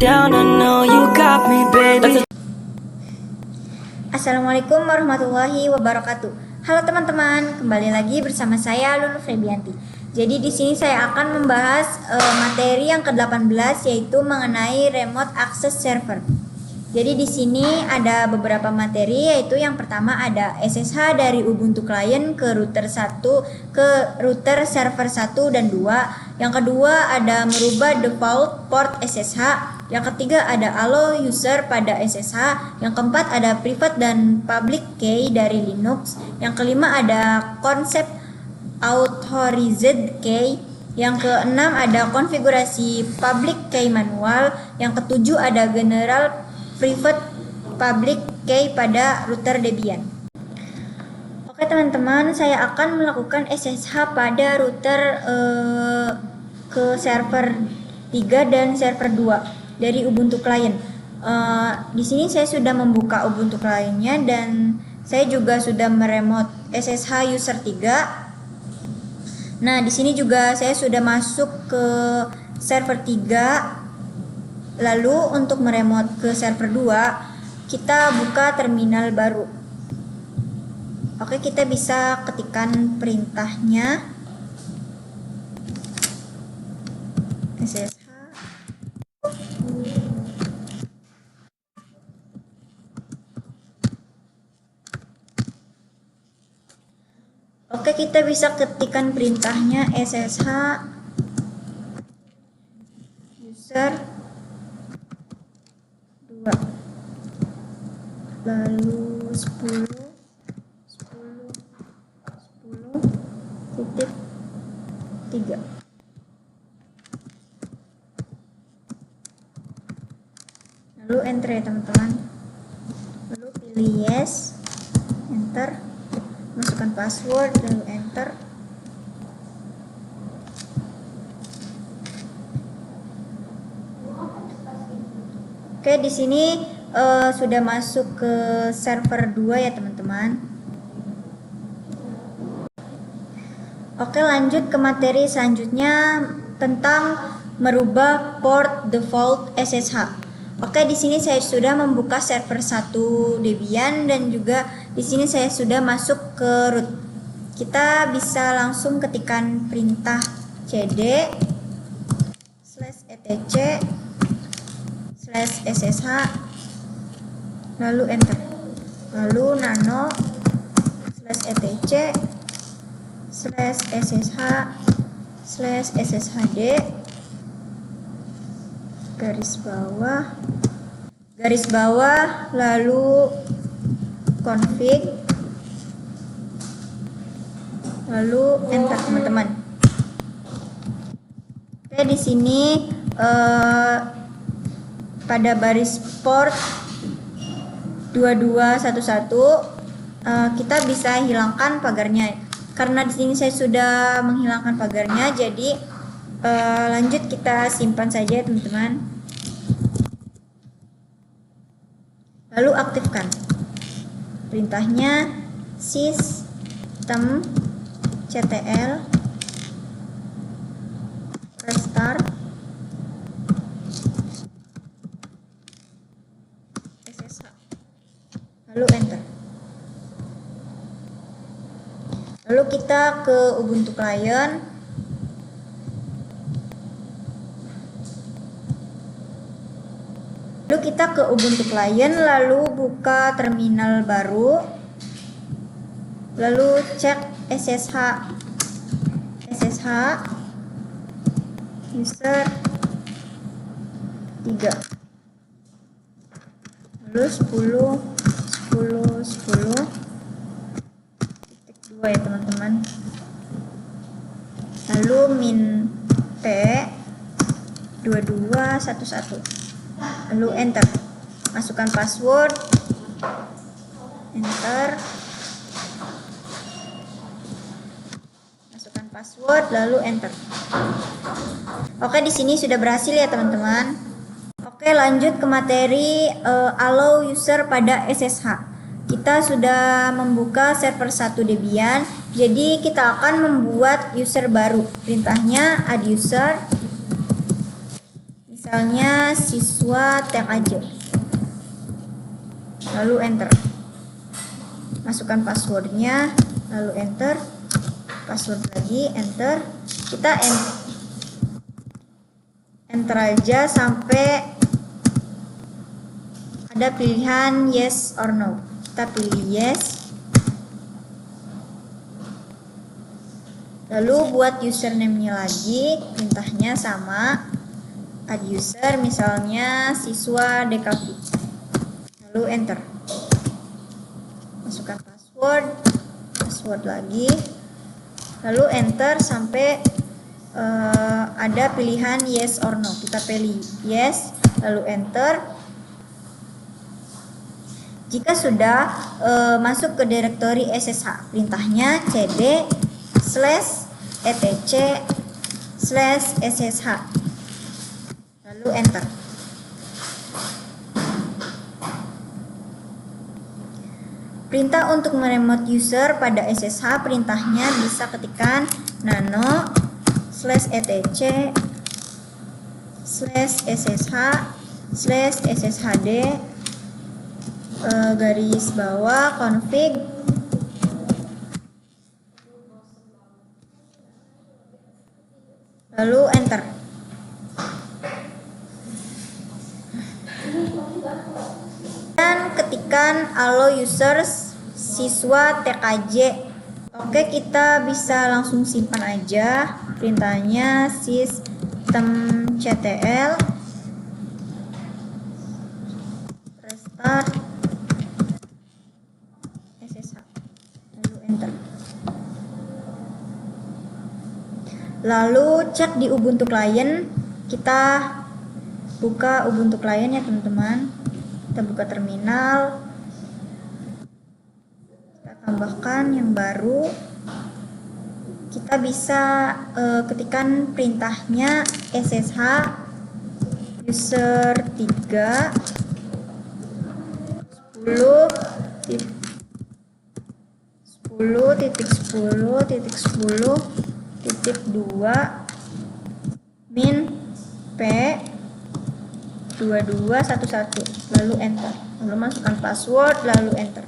down, I know you got me, baby. Assalamualaikum warahmatullahi wabarakatuh. Halo teman-teman, kembali lagi bersama saya Lulu Febianti. Jadi di sini saya akan membahas materi yang ke-18 yaitu mengenai remote access server. Jadi di sini ada beberapa materi, yaitu yang pertama ada SSH dari Ubuntu client ke router 1 ke router server 1 dan 2. Yang kedua ada merubah default port SSH. Yang ketiga ada allow user pada SSH. Yang keempat ada private dan public key dari Linux. Yang kelima ada konsep authorized key. Yang keenam ada konfigurasi public key manual. Yang ketujuh ada general private public key pada router Debian. Oke teman-teman, saya akan melakukan SSH pada router ke server 3 dan server 2 dari Ubuntu client. Di sini saya sudah membuka Ubuntu clientnya dan saya juga sudah meremote SSH user 3. Nah, di sini juga saya sudah masuk ke server 3. Lalu untuk meremote ke server 2, kita buka terminal baru. Oke, kita bisa ketikkan perintahnya SSH. Oke, kita bisa ketikkan perintahnya SSH user 2 lalu 10 titik 3. Lalu enter ya teman-teman. Lalu pilih yes, enter, masukkan password, lalu enter. Oke, di sini sudah masuk ke server 2 ya teman-teman. Oke, lanjut ke materi selanjutnya tentang merubah port default SSH. Oke, di sini saya sudah membuka server 1 Debian dan juga di sini saya sudah masuk ke root. Kita bisa langsung ketikkan perintah cd/etc/ssh lalu enter, lalu nano/etc/ssh/sshd garis bawah lalu config lalu enter teman-teman. Oke, di sini pada baris port 2211 kita bisa hilangkan pagarnya. Karena di sini saya sudah menghilangkan pagarnya, jadi lanjut kita simpan saja teman-teman. Lalu aktifkan perintahnya systemctl restart SSH lalu enter. Lalu kita ke Ubuntu client. Lalu buka terminal baru. Lalu cek SSH user 3. Lalu 10.10.10.2 ya teman-teman. Lalu min p 2211. Lalu enter, masukkan password, enter, masukkan password, lalu enter. Oke, di sini sudah berhasil ya teman-teman. Oke, lanjut ke materi allow user pada SSH. Kita sudah membuka server 1 Debian, jadi kita akan membuat user baru. Perintahnya add user, Misalnya siswa TKJ. Lalu enter. Masukkan passwordnya, lalu enter. Password lagi, enter. Kita enter aja sampai ada pilihan yes or no. Kita pilih yes. Lalu buat username-nya lagi, perintahnya sama. Add user, misalnya siswa DKV. Lalu enter. Masukkan password lagi. Lalu enter sampai ada pilihan yes or no. Kita pilih yes, lalu enter. Jika sudah masuk ke direktori SSH, perintahnya cd/etc/ssh. Lalu enter. Perintah untuk meremote user pada SSH, perintahnya bisa ketikkan nano/etc/ssh/sshd garis bawah config lalu enter. Dan ketikkan allow users siswa TKJ. Oke, kita bisa langsung simpan aja. Perintahnya systemctl restart SSH. Lalu enter. Lalu cek di Ubuntu client. Kita buka Ubuntu client ya teman-teman. Kita buka terminal, kita tambahkan yang baru. Kita bisa ketikkan perintahnya ssh user 3 10.10.10.10.2 min p 2211, lalu enter. Lalu masukkan password, lalu enter.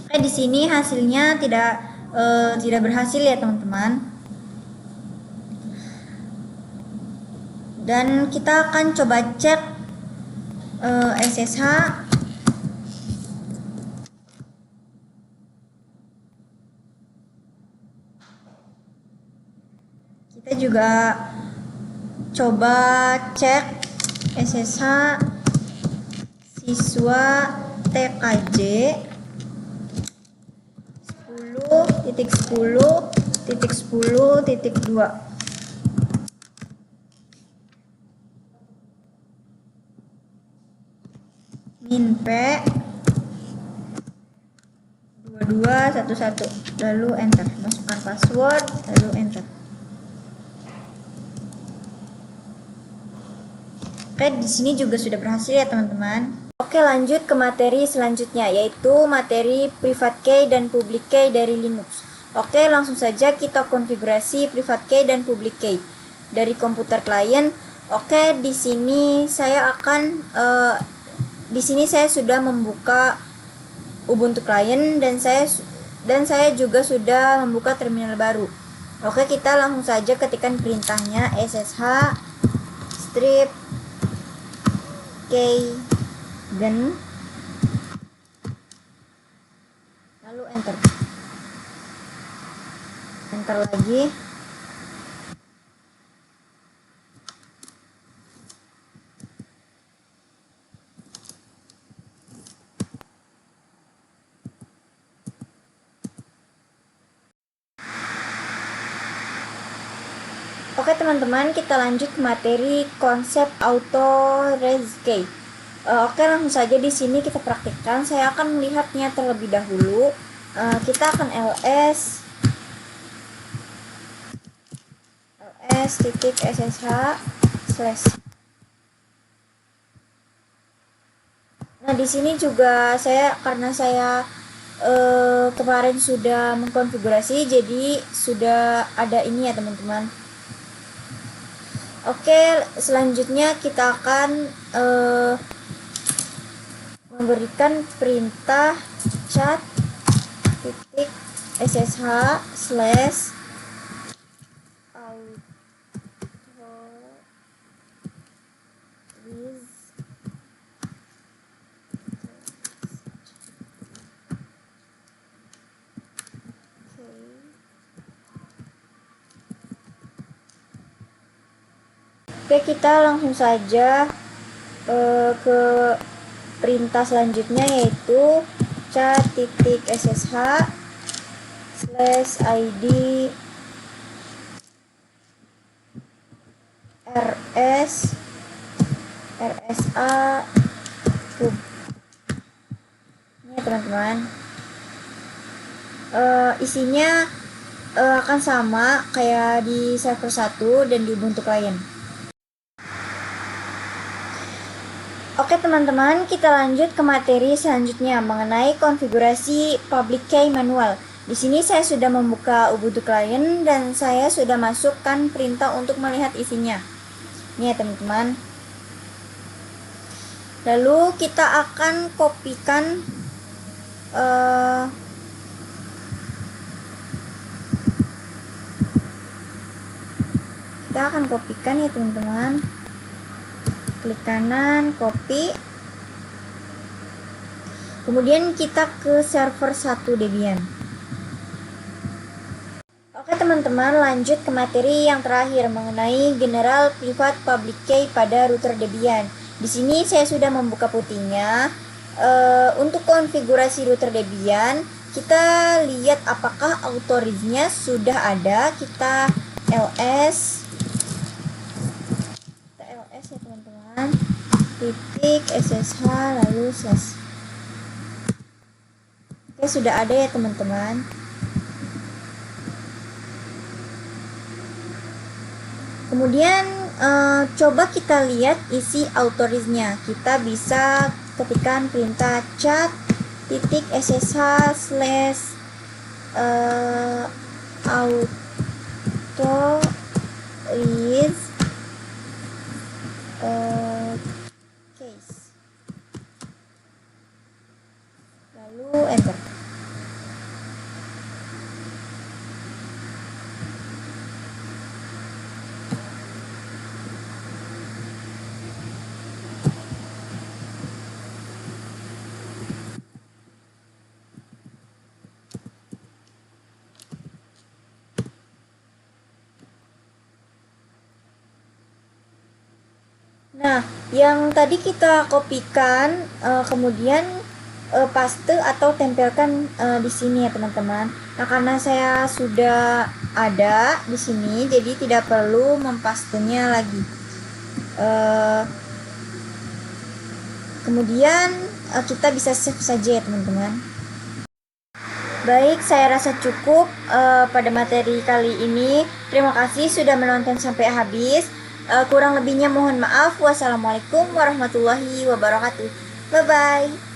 Oke, di sini hasilnya tidak berhasil ya teman-teman. Dan kita akan coba cek SSH. Kita juga coba cek SSH siswa TKJ 10.10.10.2. min p 2211, lalu enter. Masukkan password, lalu enter. Oke, di sini juga sudah berhasil ya teman-teman. Oke, lanjut ke materi selanjutnya, yaitu materi private key dan public key dari Linux. Oke, langsung saja kita konfigurasi private key dan public key dari komputer klien. Oke, di sini saya sudah membuka Ubuntu client dan saya juga sudah membuka terminal baru. Oke, kita langsung saja ketikkan perintahnya ssh strip keygen, lalu enter. Enter lagi. Oke teman-teman, kita lanjut ke materi konsep auto res key. Oke, langsung saja di sini kita praktikkan. Saya akan melihatnya terlebih dahulu. Kita akan ls titik ssh slash. Nah, di sini juga karena saya kemarin sudah mengkonfigurasi, jadi sudah ada ini ya teman-teman. Oke, selanjutnya kita akan memberikan perintah cat titik ssh slash auto with Oke, kita langsung saja ke perintah selanjutnya, yaitu cat titik ssh slash id rs rsa pub. Ini teman-teman, isinya akan sama kayak di server 1 dan di Ubuntu client. Oke teman-teman, kita lanjut ke materi selanjutnya mengenai konfigurasi public key manual. Di sini saya sudah membuka Ubuntu client dan saya sudah masukkan perintah untuk melihat isinya. Ini ya teman-teman. Lalu kita akan kopikan ya teman-teman. Klik kanan, copy. Kemudian kita ke server 1 Debian. Oke teman-teman, lanjut ke materi yang terakhir mengenai general private public key pada router Debian. Di sini saya sudah membuka putihnya. Untuk konfigurasi router Debian, kita lihat apakah autoriznya sudah ada. Kita ls ya teman-teman, titik ssh lalu slash. Oke, sudah ada ya teman-teman. Kemudian coba kita lihat isi autoriznya. Kita bisa ketikkan perintah cat titik ssh slash autorize case, lalu enter. Nah, yang tadi kita kopikan kemudian paste atau tempelkan di sini ya teman-teman. Nah, karena saya sudah ada di sini, jadi tidak perlu mempastenya lagi. Kemudian kita bisa save saja ya teman-teman. Baik, saya rasa cukup pada materi kali ini. Terima kasih sudah menonton sampai habis. Kurang lebihnya mohon maaf. Wassalamualaikum warahmatullahi wabarakatuh. Bye-bye.